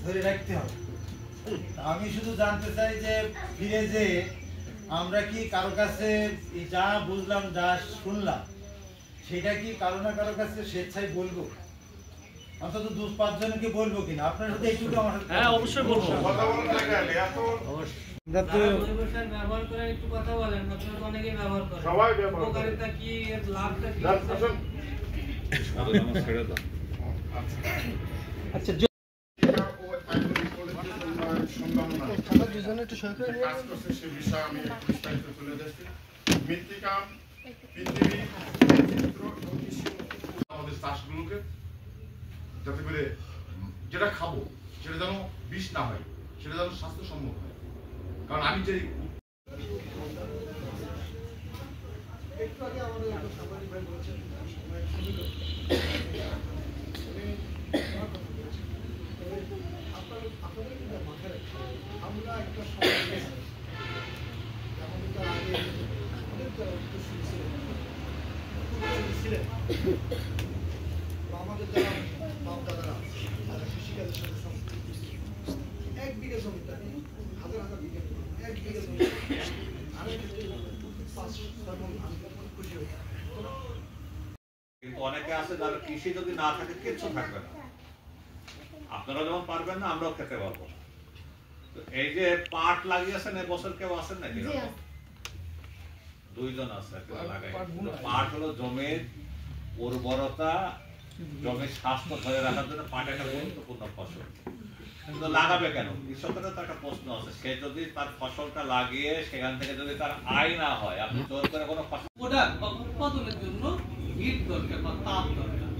ধরে রাখতে হবে। আমি শুধু জানতে চাই যে ফিরে যে আমরা কি কারো কাছে যা বুঝলাম যা শুনলাম সেটা কি কারো না কারো কাছে স্বেচ্ছায় বলবো, অন্তত 2-5 জনকে বলবো কিনা? আপনার সাথে এইটুকু আমার সাথে হ্যাঁ অবশ্যই বলবো। ব্যবহার করে একটু কথা বলেন, আপনারা অনেকেই ব্যবহার করেন। সবাই ব্যবহার করে। উপকারিতা কি, এর লাভটা কি? আচ্ছা আমাদের চাষগুলোকে যাতে করে যেটা খাবো সেটা যেন বিষ না হয়, সেটা যেন স্বাস্থ্যসম্মত হয়। কারণ আমি যে একটু আগে আমাদের সাংবাদিক ভাই বলেছেন আপনাদের কিন্তু মাথায় রাখতে আমরা একটা সময় আমাদের আগে অনেক ছিলেন আমাদের যারা বাপ দাদারা যারা কৃষিকাজের সাথে সংশ্লিষ্ট 1 বিঘা জমিতে হাজার হাজার বিঘা 1 বিঘা জমি কিন্তু অনেকে আছে যারা কৃষি যদি না থাকে কিচ্ছু থাকবে না। আপনারা যেমন পারবেন না আমরাও খেতে পারবো। তো এই যে পাট লাগিয়েছেন এবছর কেউ আছেন নাকি? 2 জন আছে লাগাই। পাট হলো জমির উর্বরতা, জমির স্বাস্থ্য ধরে রাখার জন্য পাট একটা গুরুত্বপূর্ণ ফসল। কিন্তু লাগাবে কেন? কৃষকেরও তো একটা প্রশ্ন আছে। সে যদি তার ফসলটা লাগিয়ে সেখান থেকে যদি তার আয় না হয়, আপনি জোর করে কোনো ফসল উৎপাদনের জন্য হিট দরকার বা তাপ দরকার।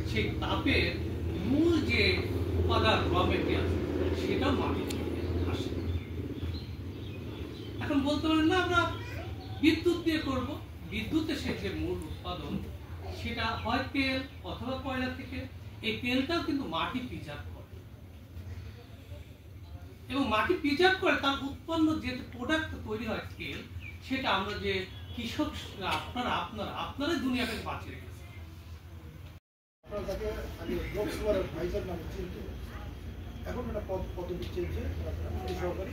সেই তাপের মূল যে উপাদান র মেটেরিয়াল সেটা মাটি থেকে আসে। এখন বলতে পারেন না আমরা বিদ্যুৎ দিয়ে করব, বিদ্যুতের যে মূল উৎপাদন সেটা হয় তেল অথবা কয়লা থেকে। এই তেলটাও কিন্তু মাটি প্রিজার্ভ করে এবং মাটি প্রিজার্ভ করে তার উৎপন্ন যে প্রোডাক্ট তৈরি হয় তেল, সেটা আমরা যে কৃষক আপনারা দুনিয়াকে বাঁচিয়ে রেখেছে। আপনারা যাকে আগে লোকসভার ভাইজার নামে চিনত, এখন একটা পদবি চেয়েছে সহকারী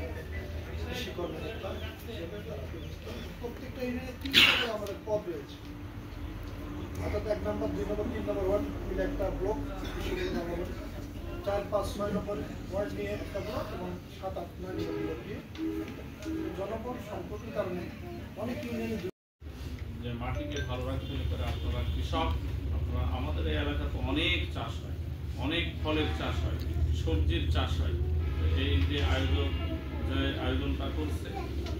কৃষি কর্মকর্তা হিসেবে প্রত্যেকটা ইউনিয়নে 3টা আমাদের পদ রয়েছে। অর্থাৎ 1 নম্বর 2 নম্বর 3 নম্বর ওয়ার্ড মিলে একটা ব্লক, 4, 5, 6 নম্বর ওয়ার্ড নিয়ে একটা ব্লক এবং 7, 8, 9 নম্বর ব্লক নিয়ে জনগণ সংকটের কারণে অনেক ইউনিয়নে যে মাটিকে ভালো রাখতে করে আপনারা কৃষক, আপনারা আমাদের এই এলাকাতে অনেক চাষ হয়, অনেক ফলের চাষ হয়, সবজির চাষ হয়। এই যে আয়োজনটা করছে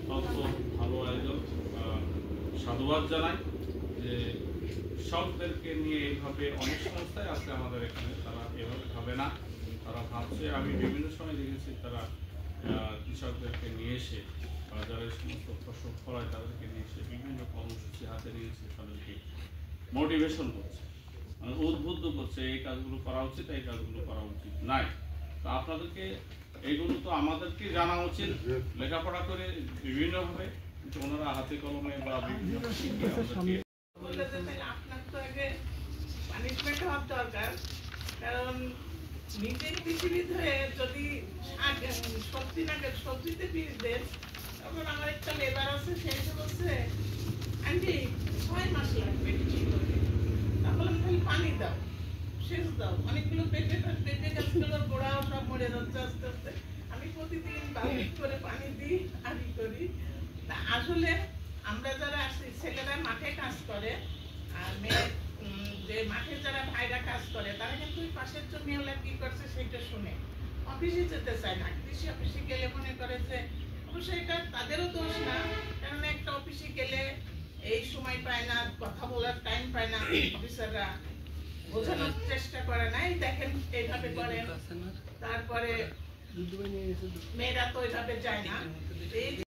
তত ভালো আয়োজন, সাধুবাদ জানাই। যে কৃষকদেরকে নিয়ে এইভাবে অনেক সংস্থায় আছে আমাদের এখানে, তারা এভাবে ভাবে না, তারা ভাবছে। আমি বিভিন্ন সময় দেখেছি তারা কৃষকদেরকে নিয়ে এসে যারা এই সমস্ত ফসল ফলায় তাদেরকে নিয়ে এসে বিভিন্ন কর্মসূচি হাতে নিয়েছে, তাদেরকে মোটিভেশন করছে, মানে উদ্বুদ্ধ করছে এই কাজগুলো করা উচিত, এই কাজগুলো করা উচিত নাই। তো আপনাদেরকে এইগুলো তো আমাদেরকে জানা উচিত, লেখাপড়া করে বিভিন্নভাবে, কিন্তু ওনারা হাতে কলমে বা বিভিন্ন আপনার তো আগে পানিশমেন্ট হওয়ার দরকার। কারণ নিজে কৃষিবিদ হয়ে যদি সবজিতে বীজ দেন, তখন আমার একটা লেবার আছে, সে এসে বলছে আন্টি 6 মাস লাগবে কৃষি করতে। তারপরে খালি পানি দাও, সেচ দাও। অনেকগুলো পেঁপে গাছগুলোর গোড়াও সব মরে যাচ্ছে আস্তে আস্তে। আমি প্রতিদিন বালতি করে পানি দিই আর ই করি। আসলে আমরা যারা ছেলেরা মাঠে কাজ করে আর মেয়ে যে মাঠে যারা ভাইরা কাজ করে, তারা কিন্তু পাশের জমি হলে কি করছে সেটা শুনে অফিসে যেতে চায় না। কৃষি অফিসে গেলে মনে করে যে অবশ্যই এটা তাদেরও দোষ না, কারণ একটা অফিসে গেলে এই সময় পায় না, কথা বলার টাইম পায় না, অফিসাররা বোঝানোর চেষ্টা করে না, এই দেখেন এইভাবে করেন। তারপরে মেয়েরা তো এইভাবে যায় না।